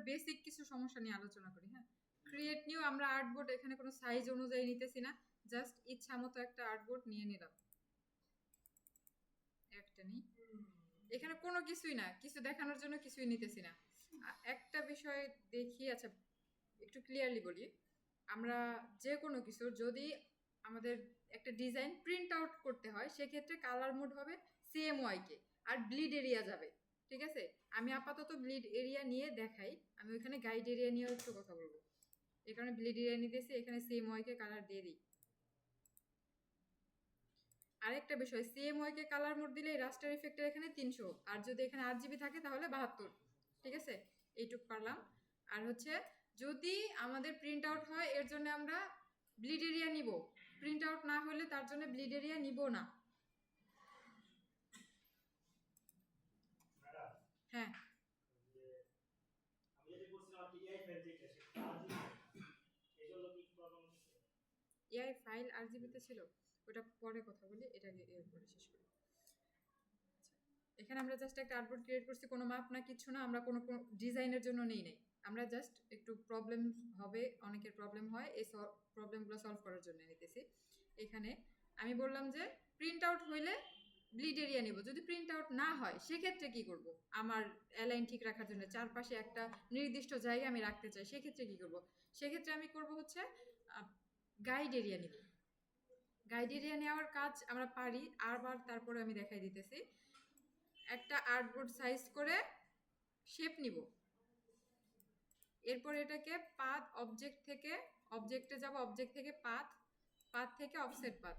Basic কিছু সমস্যা নিয়ে আলোচনা করি। হ্যাঁ, ক্রিয়েট নিউ আমরা আর্টবোর্ড এখানে কোনো সাইজ অনুযায়ী নিতেছি না, জাস্ট ইচ্ছা মতো একটা আর্টবোর্ড নিয়ে নিলাম। একটা নেই, এখানে কোনো কিছুই না, কিছু দেখানোর জন্য কিছুই নিতেছি না। একটা বিষয় দেখি, আচ্ছা একটু ক্লিয়ারলি বলি, আমরা যে কোনো কিছু যদি আমাদের একটা ডিজাইন প্রিন্ট আউট করতে হয় সেক্ষেত্রে কালার মোড হবে CMYK আর ব্লিড এরিয়া যাবে। ঠিক আছে, আমি আপাতত ব্লিড এরিয়া নিয়ে দেখাই, আমি ওইখানে গাইড এরিয়া নিয়েও একটু কথা বলবো। এই কারণে ব্লিড এরিয়া নিতেছি, এখানে CMYK কালার দিয়ে দিই। আরেকটা বিষয়, CMYK কালার মোড দিলে রাস্টার ইফেক্টের এখানে 300, আর যদি এখানে 8GB থাকে তাহলে 72। ঠিক আছে, এইটুক পারলাম। আর হচ্ছে যদি আমাদের প্রিন্ট আউট হয় এর জন্য আমরা ব্লিড এরিয়া নিব, প্রিন্ট আউট না হলে তার জন্য ব্লিড এরিয়া নিব না। হ্যাঁ, এআই ফাইল RGB-তে ছিল, ওটা পরে কথা বলি, এটাকে এরপরে শেষ করি। এখানে আমরা জাস্ট একটা আর্টবোর্ড ক্রিয়েট করছি, কোনো মাপ না কিছু না, আমরা কোনো ডিজাইনের জন্য নেই নাই, আমরা জাস্ট একটু প্রবলেম হবে, অনেকের প্রবলেম হয়, এই প্রবলেমগুলো সলভ করার জন্য নিতেছি। এখানে আমি বললাম যে প্রিন্ট আউট হইলে ব্লিড এরিয়া নিব, যদি প্রিন্ট আউট না হয় সেক্ষেত্রে কি করব, আমার অ্যালাইন ঠিক রাখার জন্য চারপাশে একটা নির্দিষ্ট জায়গা আমি রাখতে চাই, সেক্ষেত্রে কি করব, সেক্ষেত্রে আমি করব হচ্ছে গাইড এরিয়া নিব। গাইড এরিয়া নেওয়ার কাজ আমরা পারি, আরবার তারপরে আমি দেখাই দিতেছি। একটা আর্টবোর্ড সাইজ করে শেপ নিব, এরপর এটাকে পাথ অবজেক্ট থেকে অবজেক্টে যাব, অবজেক্ট থেকে পাথ, পাথ থেকে অফসেট পাথ,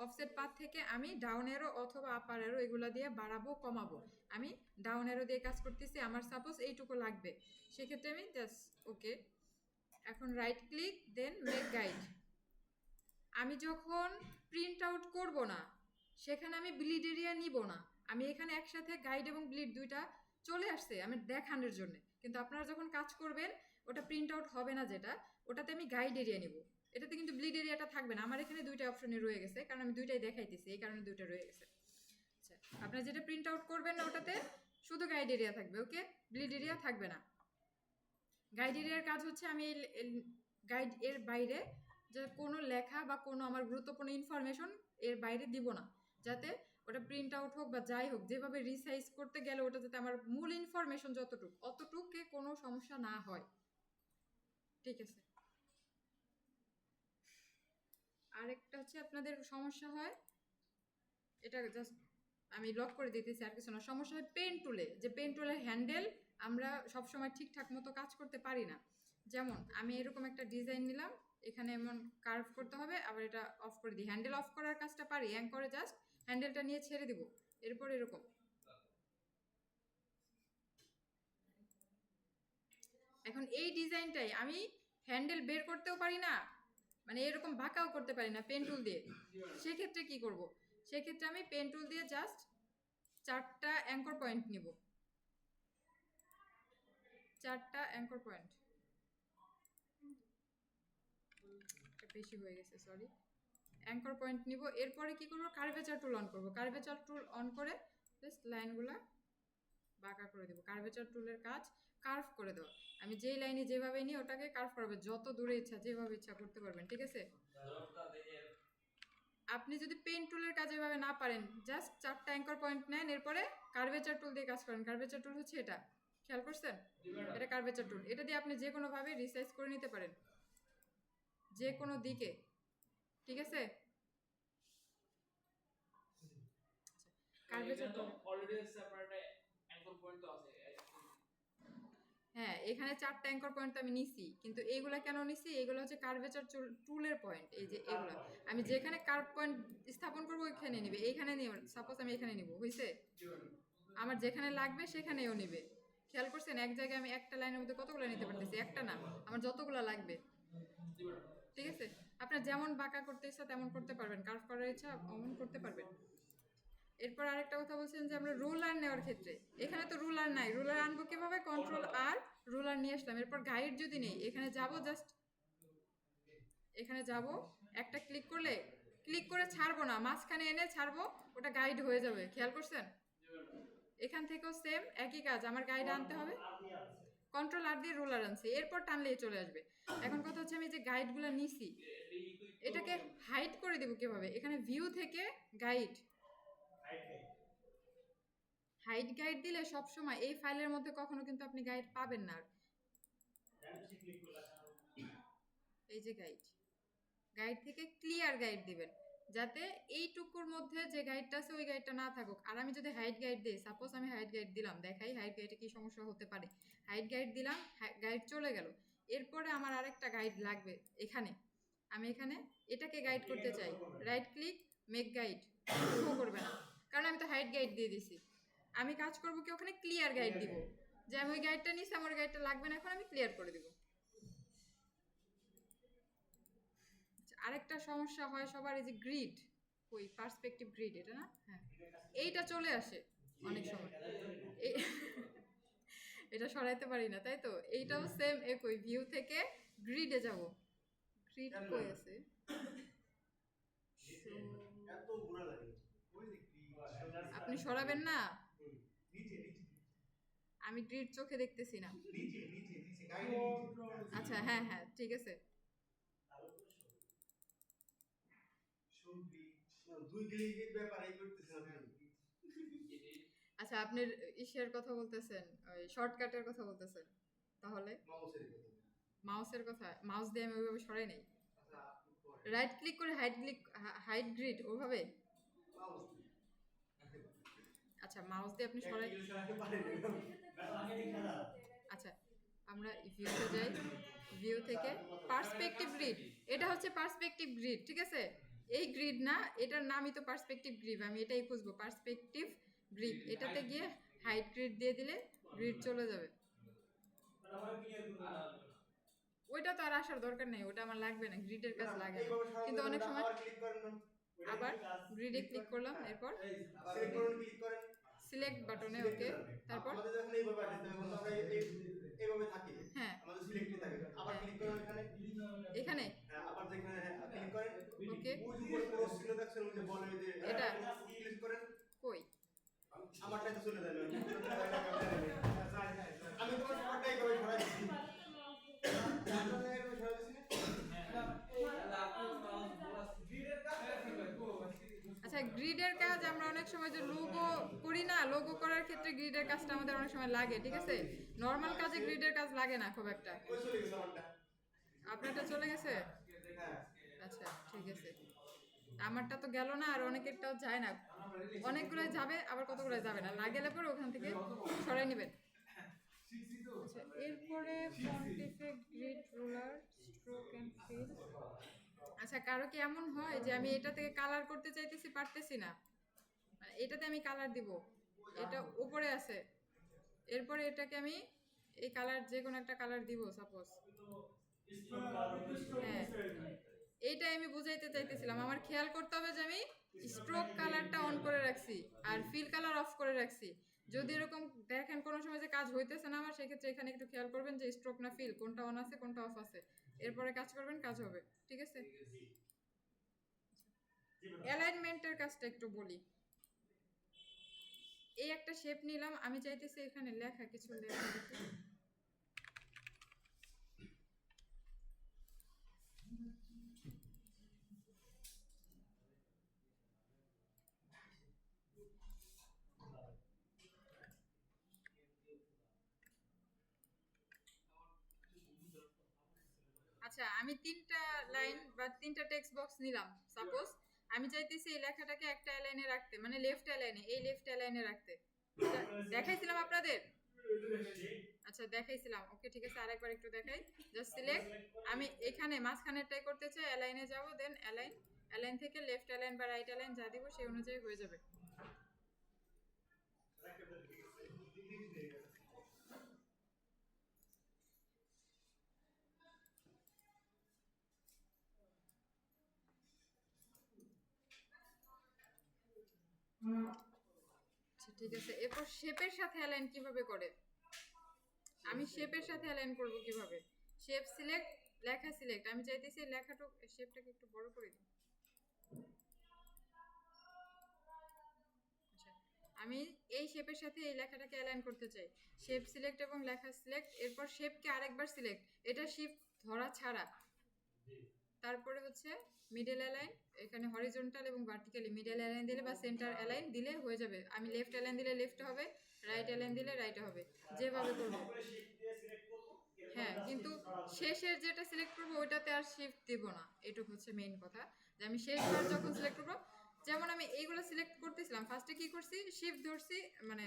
অফসেট পাথ থেকে আমি ডাউন এরো অথবা আপার এরো এগুলো দিয়ে বাড়াবো কমাবো। আমি ডাউন এরো দিয়ে কাজ করতেছি, আমার সাপোজ এইটুকু লাগবে, সেক্ষেত্রে আমি জাস্ট ওকে। এখন right click, then make guide. আমি যখন প্রিন্ট আউট করব না সেখানে আমি ব্লিড এরিয়া নিব না, আমি এখানে একসাথে গাইড এবং ব্লিড দুইটা চলে আসছে আমি দেখানোর জন্য, কিন্তু আপনারা যখন কাজ করবেন ওটা প্রিন্ট আউট হবে না, যেটা ওটাতে আমি গাইড এরিয়া নিব, এটাতে কিন্তু ব্লিড এরিয়াটা থাকবে না। আমার এখানে দুইটা অপশনে রয়ে গেছে, কারণ আমি দুইটাই দেখাইতেছি, এই কারণে দুইটা রয়ে গেছে। আচ্ছা, আপনারা যেটা প্রিন্ট আউট করবেন না ওটাতে শুধু গাইড এরিয়া থাকবে, ওকে, ব্লিড এরিয়া থাকবে না। গাইড এরিয়ার কাজ হচ্ছে আমি গাইড এর বাইরে যে কোনো লেখা বা কোনো আমার গুরুত্বপূর্ণ ইনফরমেশন এর বাইরে দিব না, যাতে ওটা প্রিন্ট আউট হোক বা যাই হোক, যেভাবে রিসাইজ করতে গেলে ওটা যাতে আমার মূল ইনফরমেশন যতটুকু অতটুকুকে কোনো সমস্যা না হয়। ঠিক আছে, আরেকটা হচ্ছে আপনাদের সমস্যা হয়, এটা জাস্ট আমি লক করে দিতেছি, আর কিছু না। সমস্যা হয় পেন টুলে, যে পেন টুলের হ্যান্ডেল আমরা সবসময় ঠিকঠাক মতো কাজ করতে পারি না। যেমন আমি এরকম একটা ডিজাইন নিলাম, এখানে এমন কার্ভ করতে হবে, আবার এটা অফ করে দিই, হ্যান্ডেল অফ করার কাজটা পারি, অ্যাং করে জাস্ট হ্যান্ডেলটা নিয়ে ছেড়ে দিব, এরপর এরকম। এখন এই ডিজাইনটাই আমি হ্যান্ডেল বের করতেও পারি না, মানে এরকম বাঁকাও করতে পারি না পেন টুল দিয়ে, সেক্ষেত্রে কি করব, সেক্ষেত্রে আমি পেন টুল দিয়ে জাস্ট 4টা অ্যাঙ্কর পয়েন্ট নিব, 4টা অ্যাঙ্কর পয়েন্ট, বেশি হয়ে গেছে সরি, অ্যাঙ্কর পয়েন্ট নিব। এরপরে কি করব, কার্ভেচার টুল অন করব, কার্ভেচার টুল অন করে জাস্ট লাইনগুলো বাঁকা করে দেবো। কার্ভেচার টুলের কাজ কার্ভ করে দেওয়া, আমি যেই লাইনে যেভাবে নিই ওটাকে কার্ভ করবে, যত দূরে ইচ্ছা যেভাবে ইচ্ছা করতে পারবেন। ঠিক আছে, আপনি যদি পেন টুলের কাজ এভাবে না পারেন, জাস্ট 4টা অ্যাঙ্কর পয়েন্ট নেন, এরপরে কার্ভেচার টুল দিয়ে কাজ করেন। কার্ভেচার টুল হচ্ছে এটা, খেয়াল করছেন, এটা কার্ভেচার টুল, এটা দিয়ে আপনি যে কোনোভাবে রিসাইজ করে নিতে পারেন যে কোনো দিকে। ঠিক আছে, কার্ভেচার টুল অলরেডি সেপারেট অ্যাঙ্কর পয়েন্ট তো আছে। হ্যাঁ, এখানে 4টা অ্যাঙ্কর পয়েন্ট আমি নিছি, কিন্তু এইগুলা কেন নিছি, এইগুলো হচ্ছে কার্ভেচার টুলের পয়েন্ট, এই যে এগুলা আমি যেখানে কার্ভ পয়েন্ট স্থাপন করবো ওইখানে নিবে, এইখানে নিব, সাপোজ আমি এখানে নিব, হইছে, আমার যেখানে লাগবে সেখানেও নিবে। খেয়াল করছেন, এক জায়গায় আমি একটা লাইনের মধ্যে কতগুলো নিতে পারতেছি, একটা না, আমার যতগুলো লাগবে। ঠিক আছে, আপনার যেমন বাঁকা করতে ইচ্ছা তেমন করতে পারবেন, কার্ভ করার ইচ্ছা অমন করতে পারবেন। এরপর আরেকটা কথা বলছেন যে আমরা রুলার নেওয়ার ক্ষেত্রে, এখানে তো রুলার নাই, রুলার আনবো কিভাবে, কন্ট্রোল আর রুলার নিয়ে আসলাম, এরপর গাইড যদি নেই, এখানে যাব, জাস্ট এখানে যাব, একটা ক্লিক করলে, ক্লিক করে ছাড়বো না, মাঝখানে এনে ছাড়বো, ওটা গাইড হয়ে যাবে। খেয়াল করছেন, এখান থেকেও সেম একই কাজ, আমার গাইড আনতে হবে, কন্ট্রোল আর দিয়ে রোলার আনছি, এরপর টানলেই চলে আসবে। এখন কথা হচ্ছে আমি যে গাইডগুলো নিছি এটাকে হাইড করে দেব কিভাবে? এখানে ভিউ থেকে গাইড, হাইড গাইড দিলে সব সময় এই ফাইলের মধ্যে কখনো কিন্তু আপনি গাইড পাবেন না। এই যে গাইড, গাইড থেকে ক্লিয়ার গাইড দিবেন যাতে এইটুকুর মধ্যে যে গাইডটা আছে ওই গাইডটা না থাকুক। আর আমি যদি হাইড গাইড দিই, সাপোজ আমি হাইড গাইড দিলাম, দেখাই হাইড গাইডে কি সমস্যা হতে পারে। হাইড গাইড দিলাম, গাইড চলে গেল, এরপরে আমার আরেকটা গাইড লাগবে। এখানে আমি এখানে এটাকে গাইড করতে চাই, right click make guide, show করবে না কারণ আমি তো হাইড গাইড দিয়ে দিছি। আমি কাজ করব কি ওখানে ক্লিয়ার গাইড দিব, যে আমি ওই গাইডটা নিছি, আমার গাইডটা লাগবে না, এখন আমি ক্লিয়ার করে দিব। আরেকটা সমস্যা হয় সবার, এই যে গ্রিড, ওই পার্সপেক্টিভ গ্রিড, এটা না, হ্যাঁ এইটা চলে আসে অনেক সময়, এটা সরাইতে পারি না, তাই তো। এইটাও সেম একই, ভিউ থেকে গ্রিডে যাব, গ্রিড কই আছে, আপনি সরাবেন না, আমি গ্রিড চোখে দেখতেছি না। আচ্ছা হ্যাঁ হ্যাঁ ঠিক আছে। আচ্ছা আপনি ইসের কথা বলতেছেন, ওই শর্টকাটের কথা বলতেছেন, তাহলে মাউসের কথা, মাউস দিয়ে আমি ওইভাবে সরাই নাই, রাইট ক্লিক করে হাইড গ্রিড ওভাবে। আচ্ছা মাউস দিয়ে আপনি সরাই, আচ্ছা আমরা ভিউতে যাই, ভিউ থেকে পার্সপেক্টিভ গ্রিড, এটা হচ্ছে পার্সপেক্টিভ গ্রিড, ঠিক আছে। এই গ্রিড না, এটার নামই তো পার্সপেক্টিভ গ্রিড, আমি এটাই খুঁজবো, পার্সপেক্টিভ গ্রিড। এটাতে গিয়ে হাইড গ্রিড দিয়ে দিলে গ্রিড চলে যাবে। ওইটা তো আর আসার দরকার নেই, ওটা আমার লাগবে না, গ্রিডের কাজ লাগে না। কিন্তু অনেক সময় আবার গ্রিডে ক্লিক করলাম, এরপর সিলেক্ট বাটনে, ওকে, তারপর এইভাবে থাকি, হ্যাঁ আমাদের সিলেক্টই থাকে, আবার ক্লিক করেন এখানে, এখানে আবার যেখানে ক্লিক করেন, ওকে ওই যে উপরে ক্রস চিহ্ন দেখছেন, ওই যে বলে যে এটা ক্লিক করেন, কই আমারটাই তো চলে যাবে, আমি তোমার সবটাই করে সরাই দিছি, আপনারা এভাবে সরাই দিছেন। আচ্ছা গ্রিডের কাজ আমরা অনেক সময় যে লোগো করি না, লোগো করার ক্ষেত্রে গ্রিডের কাজটা আমাদের অনেক সময় লাগে, ঠিক আছে। নরমাল কাজে গ্রিডের কাজ লাগে না খুব একটা। আপনারটা চলে গেছে, আচ্ছা ঠিক আছে, আমারটা তো গেল না, আর অনেকেরটাও যায় না, অনেকগুলো যাবে আবার কতগুলো যাবে না, লাগলে পরে ওখান থেকে সরাই নেবেন। আচ্ছা এরপরে পন্টিফিক grid ruler stroke and fill. আচ্ছা কারো কি এমন হয় যে আমি এটা থেকে কালার করতে চাইতেছি, পারতেছি না, মানে এটাতে আমি কালার দিব, এটা উপরে আছে, এরপরে এটাকে আমি এই কালার যে কোনো একটা কালার দিব সাপোজ, হ্যাঁ এইটাই আমি বুঝাইতে চাইতেছিলাম। আমার খেয়াল করতে হবে যে আমি স্ট্রোক কালারটা অন করে রাখছি আর ফিল কালার অফ করে রাখছি। যদি এরকম দেখেন কোনো সময় যে কাজ হইতেছে না আমার, সেক্ষেত্রে এখানে একটু খেয়াল করবেন যে স্ট্রোক না ফিল কোনটা অন আছে কোনটা অফ আছে, এরপরে কাজ করবেন, কাজ হবে, ঠিক আছে। অ্যালাইনমেন্টের কাজটা একটু বলি। এই একটা শেপ নিলাম, আমি চাইতেছি এখানে লেখা কিছু লেখা দিতে। আচ্ছা আমি তিনটা লাইন বা তিনটা টেক্সট বক্স নিলাম, সাপোজ আমি চাইতেছি এই লেখাটাকে একটা লাইনে রাখতে, মানে লেফট লাইনে, এই লেফট লাইনে রাখতে। দেখাইছিলাম আপনাদের, আচ্ছা দেখাইছিলাম, ওকে ঠিক আছে, আরেকবার একটু দেখাই। জাস্ট সিলেক্ট, আমি এখানে মাঝখানেরটাই করতে চাই, অ্যালাইনে যাব, দেন অ্যালাইন, অ্যালাইন থেকে লেফট অ্যালাইন বা রাইট অ্যালাইন যা দিব সেই অনুযায়ী হয়ে যাবে। আচ্ছা ঠিক আছে, এরপর শেপের সাথে অ্যালাইন কিভাবে করে, আমি শেপের সাথে অ্যালাইন করব কিভাবে? শেপ সিলেক্ট, লেখা সিলেক্ট, আমি চাইতেছি লেখাটা শেপটাকে একটু বড় করে দিই। আচ্ছা আমি এই শেপের সাথে এই লেখাটাকে অ্যালাইন করতে চাই। শেপ সিলেক্ট এবং লেখা সিলেক্ট, এরপর শেপকে আরেকবার সিলেক্ট, এটা শিফট ধরা ছাড়া। তারপরে হচ্ছে মিডল অ্যালাইন, এখানে হরিজন্টাল এবং ভার্টিক্যালি মিডল অ্যালাইন দিলে বা সেন্টার অ্যালাইন দিলে হয়ে যাবে। আমি লেফট অ্যালাইন দিলে লেফট হবে, রাইট অ্যালাইন দিলে রাইট হবে, যেভাবে করব। হ্যাঁ, কিন্তু শেষের যেটা সিলেক্ট করব ওইটাতে আর শিফট দেব না, এটুকু হচ্ছে মেইন কথা। যে আমি শেষবার যখন সিলেক্ট করব, যেমন আমি এইগুলো সিলেক্ট করতেছিলাম, ফার্স্টে কি করছি, শিফট ধরছি, মানে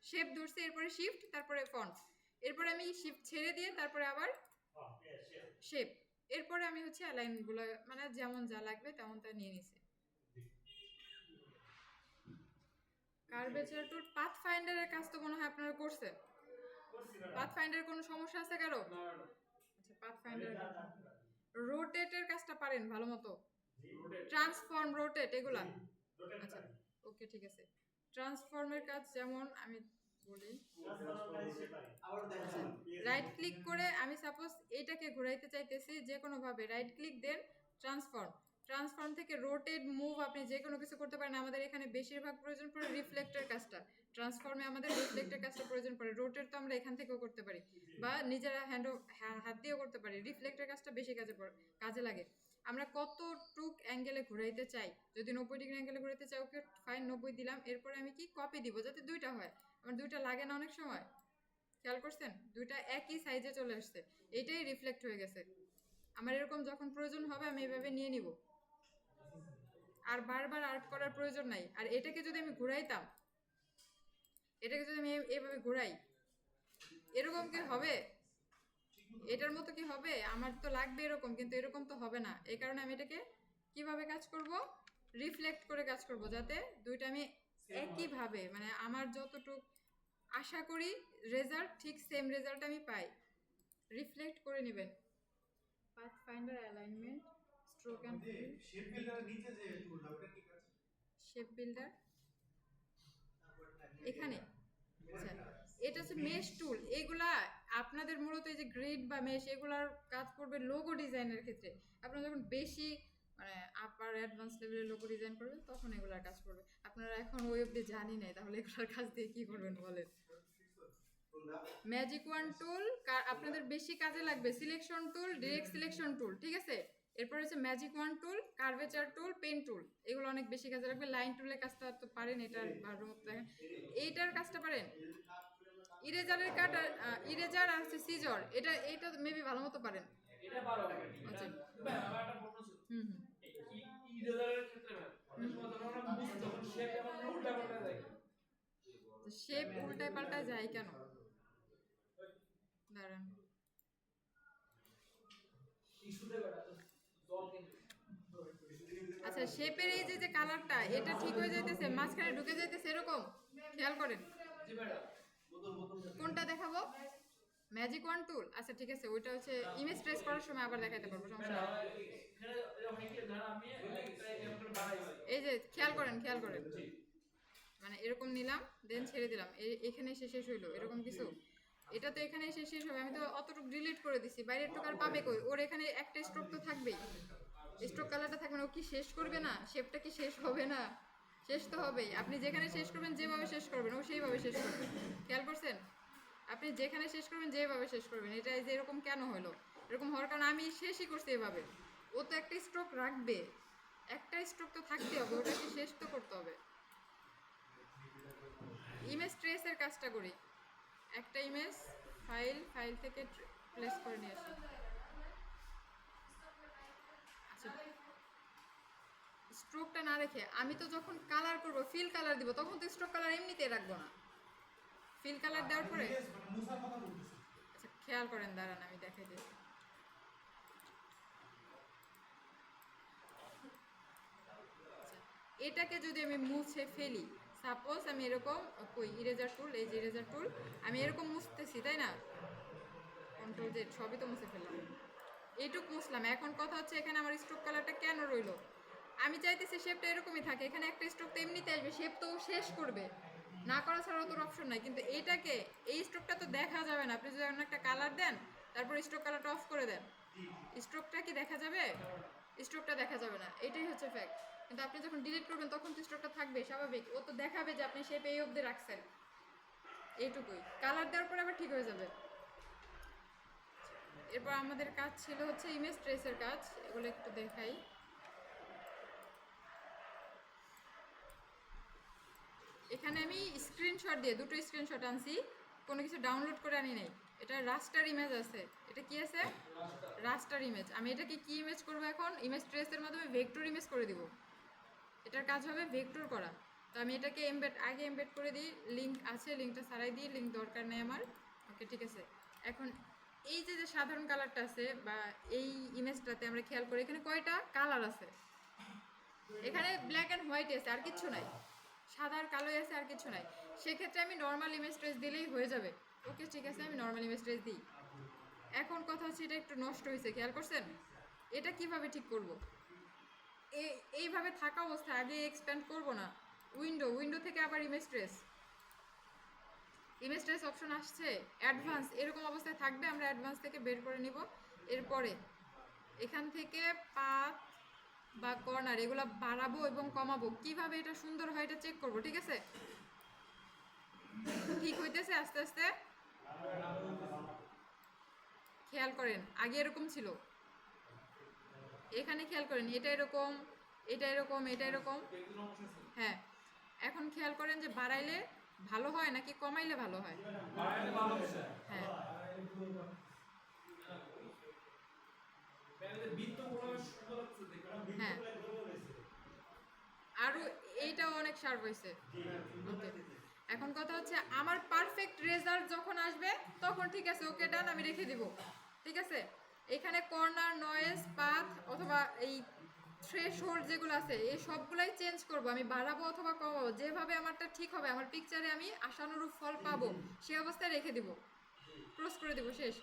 শেপ ধরছি, এরপরে শিফট, তারপরে ফন্ট, এরপরে আমি শিফট ছেড়ে দিয়ে তারপরে আবার শেপ, এরপরে আমি হচ্ছে অ্যালাইনগুলো মানে যেমন যা লাগবে তেমন তা নিয়ে নিছি। কার্ভেচার টুল, পাথ ফাইন্ডারের কাজ তো মনে হয় আপনারা করছেন। পাথ ফাইন্ডারের কোনো সমস্যা আছে কারো? আচ্ছা, পাথ ফাইন্ডারের রোটেটের কাজটা পারেন ভালো মতো? ট্রান্সফর্ম, রোটেট, এগুলা? আচ্ছা, ওকে, ঠিক আছে। ট্রান্সফর্মের কাজ যেমন আমি বলি, রাইট ক্লিক করে আমি সাপোজ এইটাকে ঘোরাইতে চাইতেছি, যে কোনো ভাবে রাইট ক্লিক দেন ট্রান্সফর্ম, ট্রান্সফর্ম থেকে রোটেট, মুভ, আপনি যে কোনো কিছু করতে পারেন। আমাদের এখানে বেশিরভাগ প্রয়োজন পড়ে রিফ্লেক্টের কাজটা, ট্রান্সফর্মে আমাদের রিফ্লেক্টের কাজটা প্রয়োজন পড়ে। রোটেট তো আমরা এখান থেকেও করতে পারি বা নিজেরা হাত দিয়েও করতে পারি। রিফ্লেক্টের কাজটা বেশি কাজে লাগে। আমরা কতটুক অ্যাঙ্গেলে ঘুরাইতে চাই, যদি 90 ডিগ্রি অ্যাঙ্গেলে ঘুরাইতে চাই, ওকে ফাইন, 90 দিলাম। এরপরে আমি কি কপি দিব, যাতে দুইটা হয়। আমার দুইটা লাগে না অনেক সময়, খেয়াল করছেন? দুইটা একই সাইজে চলে আসছে, এইটাই রিফ্লেক্ট হয়ে গেছে। আমার এরকম যখন প্রয়োজন হবে আমি এভাবে নিয়ে নিব, আর বারবার আর্ট করার প্রয়োজন নাই। আর এটাকে যদি আমি ঘুরাইতাম, এটাকে যদি আমি এভাবে ঘুরাই, এরকম কি হবে? এটার মতো কি হবে? আমার তো লাগবে এরকম, কিন্তু এরকম তো হবে না। এই কারণে আমি এটাকে কিভাবে কাজ করব, রিফ্লেক্ট করে কাজ করব, যাতে দুইটা আমি একইভাবে, মানে আমার যতটুক আশা করি রেজাল্ট, ঠিক সেম রেজাল্ট আমি পাই। রিফ্লেক্ট করে নেবেন। Pathfinder, alignment, stroke and fill, shape বিল্ডারের নিচে যে টুলটা ওটা কি কাজ? শেপ বিল্ডার এখানে। আচ্ছা, এটা হচ্ছে মেশ টুল। এগুলা আপনাদের মূলত এই যে গ্রিড বা মেশ, এগুলার কাজ করবে লোগো ডিজাইনের ক্ষেত্রে। আপনারা যখন বেশি মানে আপার অ্যাডভান্স লেভেলের লোগো ডিজাইন করবেন, তখন এগুলার কাজ করবে। আপনারা এখন ওই অব্দি জানি নাই, তাহলে এগুলার কাজ দিয়ে কি করবেন বলেন? ম্যাজিক ওয়ান টুল আপনাদের বেশি কাজে লাগবে। Selection tool, direct selection tool, ঠিক আছে। এরপর হচ্ছে ম্যাজিক ওয়ান টুল, কার্ভেচার টুল, পেন টুল, এগুলো অনেক বেশি কাজে লাগবে। লাইন টুলের কাজটা তো পারেন, এটার ভালো মতো দেখেন, এইটার কাজটা পারেন। ইরেজারের কাট, ইরেজার আর হচ্ছে সিজর, এটা মেবি ভালো মতো পারেন। এটা পারো। আচ্ছা, ভাই আমার একটা প্রশ্ন ছিল। হুম ইরেজারের ক্ষেত্রে ভাই অনেক সময় যখন আমরা মুছি তখন শেপ এমন উল্টা পাল্টা যায়। শেপ উল্টায় পাল্টায় যায় কেন? দাঁড়ান, ইস্যুতে বেটা জল কিনে। আচ্ছা, শেপের এই যে কালারটা, এটা ঠিক হয়ে যাইতেছে, মাঝখানে ঢুকে যাইতেছে, এরকম খেয়াল করেন। জি ম্যাডাম। কোনটা দেখাবো? ম্যাজিক ওয়ান টুল, আচ্ছা ঠিক আছে, ওইটা হচ্ছে ইমেজ ট্রেস করার সময় আবার দেখাতে পারবো, সমস্যা নেই। এখানে এরকম একটা ধারা আমি একটা এমন বানাইছি। এই যে খেয়াল করেন, খেয়াল করেন, মানে এরকম নিলাম, দেন ছেড়ে দিলাম, এখানে এসে শেষ হইলো, এরকম কিছু। এটা তো এখানে এসে শেষ হবে, আমি তো অতটুকু ডিলিট করে দিছি, বাইরের টুক আর পাবে কই? ওর এখানে একটা স্ট্রোক তো থাকবেই, স্ট্রোক কালারটা থাকবে না, ও কি শেষ করবে না? শেপটা কি শেষ হবে না? শেষ তো হবেই। আপনি যেখানে শেষ করবেন, যেভাবে শেষ করবেন, ও সেইভাবে শেষ করবে। খেয়াল করছেন? আপনি যেখানে শেষ করবেন, যেভাবে শেষ করবেন। এটা এই যে এরকম কেন হলো? এরকম হওয়ার কারণ আমি শেষই করছি এভাবে। ও তো একটা স্ট্রোক রাখবে, একটা স্ট্রোক তো থাকতে হবে, ওটাকে শেষ তো করতে হবে। ইমেজ ট্রেসের কাজটা করি। একটা ইমেজ ফাইল থেকে প্লেস করে নিয়ে আসি। আচ্ছা, স্ট্রোকটা না রেখে আমি তো যখন কালার করব, ফিল কালার দিব, তখন তো স্ট্রোক কালার এমনিতেই রাখবো না। ফিল কালার দেওয়ার পরে, মুসার কথা বলতেছি। আচ্ছা খেয়াল করেন, দাঁড়ান আমি দেখাই দিই। এটাকে যদি আমি মুছে ফেলি, সাপোজ আমি এরকম, কই ইরেজার টুল, এই যে ইরেজার টুল, আমি এরকম মুছতেছি, তাই না? কন্ট্রোল জেড, সবই তো মুছে ফেললাম, এইটুক মুছলাম। এখন কথা হচ্ছে এখানে আমার স্ট্রোক কালারটা কেন রইলো? আমি চাইতেছি শেপটা এরকমই থাকে, এখানে একটা স্ট্রোক তো এমনিতে আসবে, শেপ তো শেষ করবে, না করা ছাড়াও তোর অপশন নাই। কিন্তু এইটাকে, এই স্ট্রোকটা তো দেখা যাবে না। আপনি যদি একটা কালার দেন, তারপর স্ট্রোক কালারটা অফ করে দেন, স্ট্রোকটা কি দেখা যাবে? স্ট্রোকটা দেখা যাবে না, এটাই হচ্ছে ফ্যাক্ট। কিন্তু আপনি যখন ডিলিট করবেন তখন তো স্ট্রোকটা থাকবে স্বাভাবিক, ও তো দেখাবে যে আপনি শেপ এই অবধি রাখছেন, এইটুকুই। কালার দেওয়ার পর আবার ঠিক হয়ে যাবে। এরপর আমাদের কাজ ছিল হচ্ছে ইমেজ ট্রেসের কাজ, এগুলো একটু দেখাই। এখানে আমি স্ক্রিনশট দিয়ে দুটো স্ক্রিনশট আনছি, কোনো কিছু ডাউনলোড করে আনি নাই। এটা রাস্টার ইমেজ আছে, এটা কি আছে, রাস্টার ইমেজ। আমি এটাকে কি ইমেজ করব এখন, ইমেজ ট্রেসের মাধ্যমে ভেক্টর ইমেজ করে দিব। এটার কাজ হবে ভেক্টর করা। তো আমি এটাকে আগে এমবেড করে দিই, লিঙ্ক আছে, লিঙ্কটা ছাড়াই দিই, লিঙ্ক দরকার নেই আমার। ওকে ঠিক আছে। এখন এই যে যে সাধারণ কালারটা আছে বা এই ইমেজটাতে আমরা খেয়াল করি এখানে কয়টা কালার আছে, এখানে ব্ল্যাক অ্যান্ড হোয়াইট আছে, আর কিছু নাই, সাদা আর কালোই আছে, আর কিছু নাই। সেক্ষেত্রে আমি নর্মাল ইমেজ ট্রেস দিলেই হয়ে যাবে। ওকে ঠিক আছে, আমি নর্মাল ইমেজ ট্রেস দিই। এখন কথা হচ্ছে এটা একটু নষ্ট হয়েছে, খেয়াল করছেন? এটা কিভাবে ঠিক করব? এইভাবে থাকা অবস্থায় আগে এক্সপ্যান্ড করব না, উইন্ডো থেকে আবার ইমেজ ট্রেস অপশন আসছে, অ্যাডভান্স এরকম অবস্থায় থাকবে, আমরা অ্যাডভান্স থেকে বের করে নিব। এরপরে এখান থেকে পাথ বা কর্নার এগুলো বাড়াবো এবং কমাবো, কিভাবে এটা সুন্দর হয় এটা চেক করব। ঠিক আছে, ঠিক হইতেছে আস্তে আস্তে। খেয়াল করেন আগে এরকম ছিল, এখানে খেয়াল করেন এটা এরকম, এটা এরকম, এটা এরকম। হ্যাঁ, এখন খেয়াল করেন যে বাড়াইলে ভালো হয় নাকি কমাইলে ভালো হয়। হ্যাঁ, হ্যাঁ, আরো এইটাও অনেক শার্প হয়েছে। ওকে, এখন কথা হচ্ছে আমার পারফেক্ট রেজাল্ট যখন আসবে তখন ঠিক আছে, ওকে ডান, আমি রেখে দিব। ঠিক আছে, এখানে কর্নার, নয়েজ, পাথ অথবা এই থ্রেশহোল্ড যেগুলো আছে এই সবগুলাই চেঞ্জ করব, আমি বাড়াবো অথবা কমাবো, যেভাবে আমারটা ঠিক হবে, আমার পিকচারে আমি আশানুরূপ ফল পাবো সেই অবস্থায় রেখে দিব, ক্রস করে দিব, শেষ।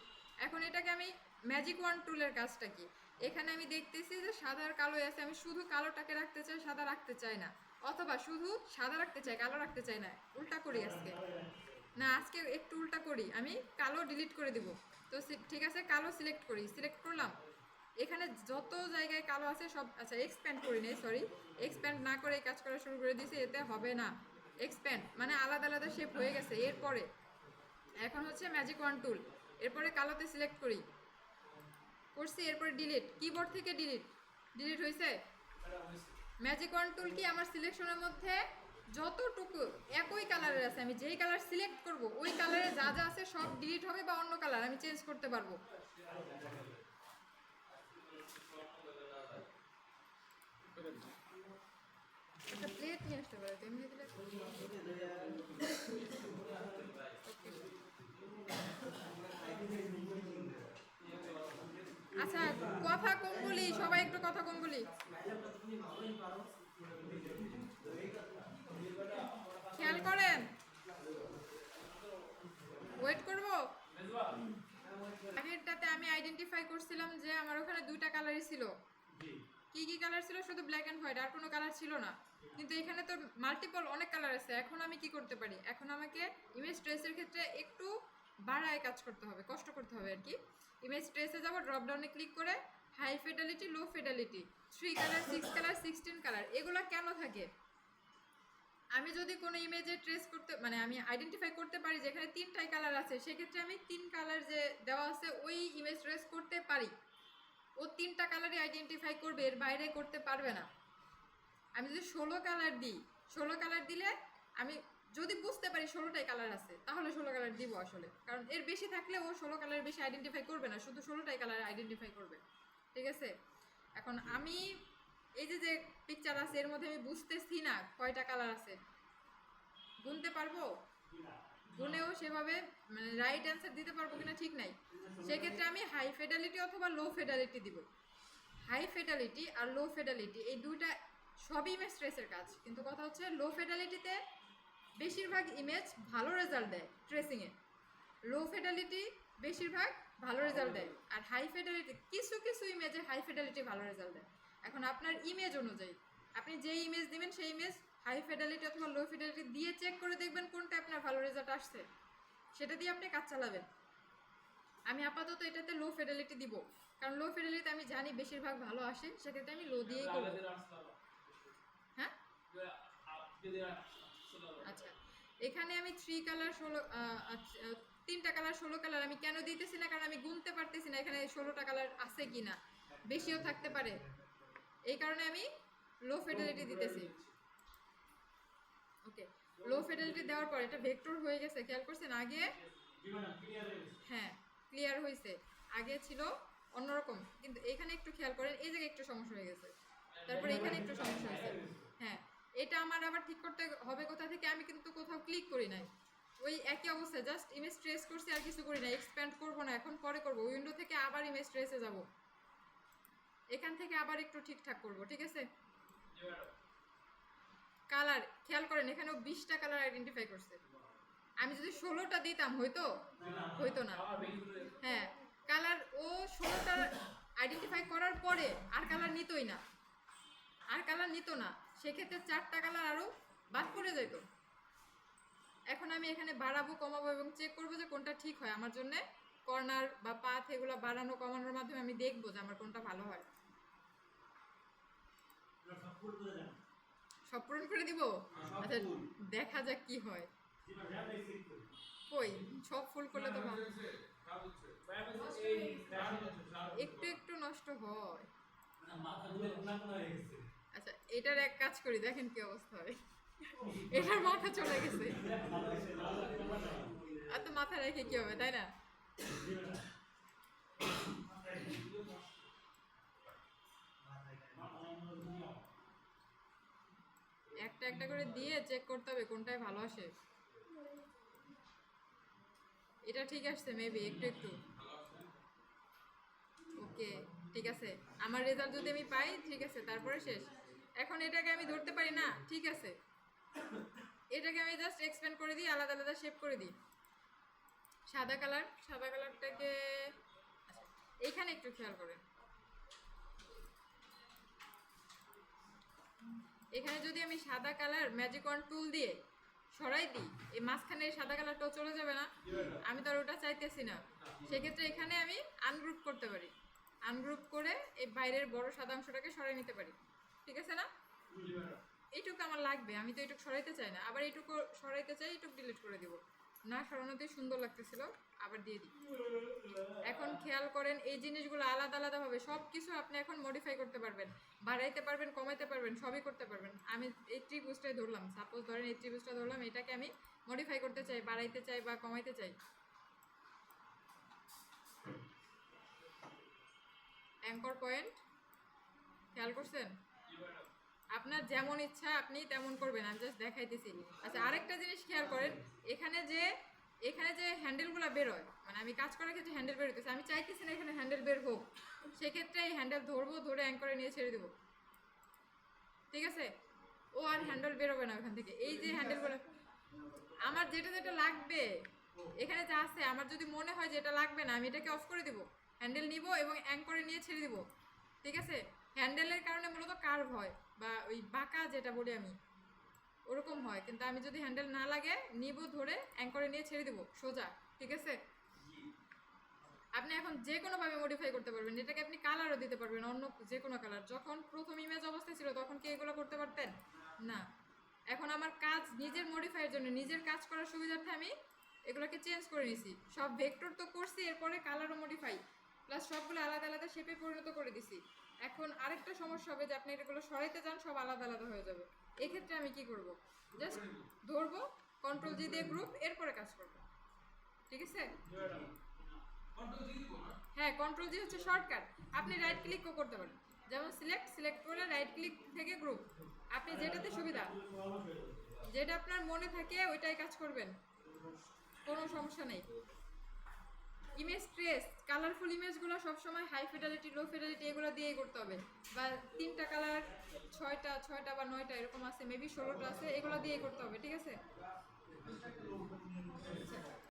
এখন এটাকে আমি ম্যাজিক ওয়ান টুলের কাজটা কি, এখানে আমি দেখতেছি যে সাদা আর কালো আছে, আমি শুধু কালোটাকে রাখতে চাই, সাদা রাখতে চাই না, অথবা শুধু সাদা রাখতে চাই, কালো রাখতে চাই না, উল্টা করি আজকে। না, আজকে একটু উল্টা করি, আমি কালো ডিলিট করে দিব। তো ঠিক আছে, কালো সিলেক্ট করি, সিলেক্ট করলাম, এখানে যত জায়গায় কালো আছে সব, আচ্ছা এক্সপ্যান্ড করি নেই, সরি, এক্সপ্যান্ড না করে এই কাজ করা শুরু করে দিয়েছি, এতে হবে না। এক্সপ্যান্ড মানে আলাদা আলাদা শেপ হয়ে গেছে। এরপরে এখন হচ্ছে ম্যাজিক ওয়ান টুল, এরপরে কালোতে সিলেক্ট করছি, এরপরে ডিলিট, কিবোর্ড থেকে ডিলিট হয়েছে। ম্যাজিক ওয়ান টুল কি আমার সিলেকশনের মধ্যে যতটুকু একই কালারের আছে, আমি যেই কালার সিলেক্ট করব ওই কালারে যা যা আছে সব ডিলিট হবে, বা অন্য কালার আমি চেঞ্জ করতে পারবো। একটা প্লেট নিয়ে আসতে পারে, তেমনি দিলে। আচ্ছা, কথা কম বলি, সবাই একটু কথা কম বলি। খেয়াল করেন, ওয়েট করব। আগেরটাতে আমি আইডেন্টিফাই করছিলাম যে আমার ওখানে দুইটা কালারই ছিল। কি কি কালার ছিল? শুধু ব্ল্যাক এন্ড হোয়াইট, আর কোনো কালার ছিল না। কিন্তু এখানে তো মাল্টিপল অনেক কালার আছে। এখন আমি কি করতে পারি, এখন আমাকে ইমেজ ট্রেসের ক্ষেত্রে একটু বাড়ায় কাজ করতে হবে, কষ্ট করতে হবে আর কি। ইমেজ ট্রেসে যাব, ড্রপ ডাউনে ক্লিক করে হাই ফিডেলিটি, লো ফিডেলিটি, 3 কালার, 6 কালার, 16 কালার, এগুলো কেন থাকে? আমি যদি কোনো ইমেজে ট্রেস করতে, মানে আমি আইডেন্টিফাই করতে পারি যে এখানে 3টাই কালার আছে, সেক্ষেত্রে আমি 3 কালার যে দেওয়া আছে ওই ইমেজ ট্রেস করতে পারি। ও 3টা কালারই আইডেন্টিফাই করবে, এর বাইরে করতে পারবে না। আমি যদি 16 কালার দিই, 16 কালার দিলে আমি যদি বুঝতে পারি 16টাই কালার আছে, তাহলে 16 কালার দিব আসলে, কারণ এর বেশি থাকলে ও 16 কালারের বেশি আইডেন্টিফাই করবে না, শুধু 16টাই কালার আইডেন্টিফাই করবে। ঠিক আছে, এখন আমি এই যে যে পিকচার আছে এর মধ্যে আমি বুঝতেছি না কয়টা কালার আছে, গুনতে পারবো? গুনেও সেভাবে মানে রাইট অ্যান্সার দিতে পারবো কিনা ঠিক নাই। সেক্ষেত্রে আমি হাই ফিডেলিটি অথবা লো ফিডেলিটি দিব। হাই ফিডেলিটি আর লো ফিডেলিটি এই দুইটা সবই ইমেজ ট্রেসের কাজ, কিন্তু কথা হচ্ছে লো ফিডেলিটিতে বেশিরভাগ ইমেজ ভালো রেজাল্ট দেয় ট্রেসিংয়ে, লো ফিডেলিটি বেশিরভাগ ভালো রেজাল্ট দেয়, আর হাই ফিডেলিটি কিছু কিছু ইমেজে হাই ফিডেলিটি ভালো রেজাল্ট দেয়। এখন আপনার ইমেজ অনুযায়ী আপনি যেই ইমেজ দিবেন সেই ইমেজ হাই ফিডেলিটি অথবা লো ফিডেলিটি দিয়ে চেক করে দেখবেন কোনটা আপনার ভালো রেজাল্ট আসছে, সেটা দিয়ে আপনি কাজ চালাবেন। আমি আপাতত এটাতে লো ফিডেলিটি দিব, কারণ লো ফিডেলিটি আমি জানি বেশিরভাগ ভালো আসে, সেক্ষেত্রে আমি লো দিয়েই করব। হ্যাঁ আচ্ছা, এখানে আমি 3 কালার 3টা কালার 16 কালার আমি কেন দিতেছি না, কারণ আমি গুনতে পারতেছি না এখানে 16টা কালার আছে কিনা, বেশিও থাকতে পারে, এই কারণে আমি লো ফিডেলিটি দিতেছি। ওকে, লো ফিডেলিটি দেওয়ার পর এটা ভেক্টর হয়ে গেছে, খেয়াল করছেন? আগে হ্যাঁ ক্লিয়ার হয়েছে, আগে ছিল অন্যরকম, কিন্তু এখানে একটু খেয়াল করেন এই জায়গায় একটু সমস্যা হয়ে গেছে, তারপরে এখানে একটু সমস্যা হয়েছে। হ্যাঁ, এটা আমার আবার ঠিক করতে হবে কোথা থেকে, আমি কিন্তু কোথাও ক্লিক করি নাই, ওই একই অবস্থায় জাস্ট ইমেজ ট্রেস করছি আর কিছু করি না, এক্সপ্যান্ড করব না এখন, পরে করব, উইন্ডো থেকে আবার ইমেজ ট্রেসে যাব, এখান থেকে আবার একটু ঠিকঠাক করব, ঠিক আছে? কালার খেয়াল করেন, এখানেও 20টা কালার আইডেন্টিফাই করছে, আমি যদি 16টা দিতাম হইতো না। হ্যাঁ, কালার ও 16টা আইডেন্টিফাই করার পরে আর কালার নিতই না, সেক্ষেত্রে 4টা কালার আরও বাদ পড়ে যেত। এখন আমি এখানে বাড়াবো কমাবো এবং চেক করবো যে কোনটা ঠিক হয় আমার জন্য, কর্নার বা পাথ এগুলো বাড়ানো কমানোর মাধ্যমে আমি দেখবো যে আমার কোনটা ভালো হয়। সব পূরণ করে দিব? আচ্ছা দেখা যাক কি হয়। কই সব ফুল করলে তো ভালো, একটু একটু নষ্ট হয়। আচ্ছা এটার এক কাজ করি, দেখেন কি অবস্থা হয়। এটার মাথা চলে গেছে, আর তো মাথা রেখে কি হবে, তাই না? একটা একটা করে দিয়ে চেক করতে হবে কোনটায় ভালো আসে। এটা ঠিক আসছে মেবি একটু একটু। ওকে ঠিক আছে, আমার রেজাল্ট যদি আমি পাই ঠিক আছে, তারপরে শেষ। এখন এটাকে আমি ধরতে পারি না, ঠিক আছে, এটাকে আমি জাস্ট এক্সপ্যান্ড করে দিই, আলাদা আলাদা শেপ করে দিই। সাদা কালারটাকে আচ্ছা এইখানে একটু খেয়াল করেন, এখানে যদি আমি সাদা কালার ম্যাজিক ওয়ান টুল দিয়ে সরাই দিই, এই মাঝখানে সাদা কালারটাও চলে যাবে না? আমি তো আর ওটা চাইতেছি না, সেক্ষেত্রে এখানে আমি আনগ্রুপ করতে পারি, আনগ্রুপ করে এই বাইরের বড় সাদা অংশটাকে সরাই নিতে পারি, ঠিক আছে না? এইটুকু আমার লাগবে, আমি তো এইটুকু সরাইতে চাই না, আবার এইটুকু সরাইতে চাই, এইটুকু ডিলিট করে দিব না, সরানোতেই সুন্দর লাগতেছিল, আবার দিয়ে দিই। এখন খেয়াল করেন এই জিনিসগুলো আলাদা আলাদাভাবে সব কিছু আপনি এখন মডিফাই করতে পারবেন, বাড়াইতে পারবেন, কমাইতে পারবেন, সবই করতে পারবেন। আমি এই ত্রিভুজটাই ধরলাম, সাপোজ ধরেন এই ত্রিভুজটা ধরলাম, এটাকে আমি মডিফাই করতে চাই, বাড়াইতে চাই বা কমাইতে চাই। অ্যাঙ্কর পয়েন্ট খেয়াল করছেন? আপনার যেমন ইচ্ছা আপনি তেমন করবেন, আমি জাস্ট দেখাইতেছি। আচ্ছা আরেকটা জিনিস খেয়াল করেন, এখানে যে হ্যান্ডেলগুলো বেরোয়, মানে আমি কাজ করার ক্ষেত্রে হ্যান্ডেল বের হইতেছে, আমি চাইতেছি না এখানে হ্যান্ডেল বের হোক, সেক্ষেত্রে এই হ্যান্ডেল ধরবো, ধরে অ্যাঙ্করে নিয়ে ছেড়ে দেবো, ঠিক আছে? ও আর হ্যান্ডেল বেরোবে না ওখান থেকে। এই যে হ্যান্ডেলগুলো আমার যেটা যেটা লাগবে এখানে যা আছে, আমার যদি মনে হয় যে এটা লাগবে না, আমি এটাকে অফ করে দিব, হ্যান্ডেল নিব এবং অ্যাঙ্করে নিয়ে ছেড়ে দিব, ঠিক আছে? হ্যান্ডেলের কারণে মূলত কার্ভ হয় বা ওই বাঁকা যেটা বলি আমি, ওরকম হয়, কিন্তু আমি যদি হ্যান্ডেল না লাগে নিব, ধরে অ্যাঙ্করে নিয়ে ছেড়ে দিব সোজা, ঠিক আছে? আপনি এখন যে কোনোভাবে মডিফাই করতে পারবেন, এটাকে আপনি কালারও দিতে পারবেন, অন্য যে কোনো কালার। যখন প্রথম ইমেজ অবস্থায় ছিল তখন কি এগুলো করতে পারতেন না? এখন আমার কাজ নিজের মডিফাইয়ের জন্য, নিজের কাজ করার সুবিধার্থে আমি এগুলোকে চেঞ্জ করে নিছি, সব ভেক্টর তো করছি, এরপরে কালারও মডিফাই প্লাস সবগুলো আলাদা আলাদা শেপে পরিণত করে দিছি। এখন আরেকটা সমস্যা হবে যে আপনি এগুলো সরাইতে যান, সব আলাদা আলাদা হয়ে যাবে। এক্ষেত্রে আমি কি করব, জাস্ট ধরবো, কন্ট্রোল জি দিয়ে গ্রুপ, এরপরে কাজ করব, ঠিক আছে? হ্যাঁ কন্ট্রোল জি হচ্ছে শর্টকাট, আপনি রাইট ক্লিকও করতে পারেন, যেমন সিলেক্ট করে রাইট ক্লিক থেকে গ্রুপ, আপনি যেটাতে সুবিধা, যেটা আপনার মনে থাকে ওইটাই কাজ করবেন, কোনো সমস্যা নেই। ইমেজ ট্রেস, কালারফুল ইমেজগুলো সবসময় হাই ফিডেলিটি, লো ফিডেলিটি এগুলো দিয়েই করতে হবে, বা 3টা কালার 6টা বা 9টা এরকম আছে, মেবি 16টা আছে, এগুলো দিয়েই করতে হবে, ঠিক আছে?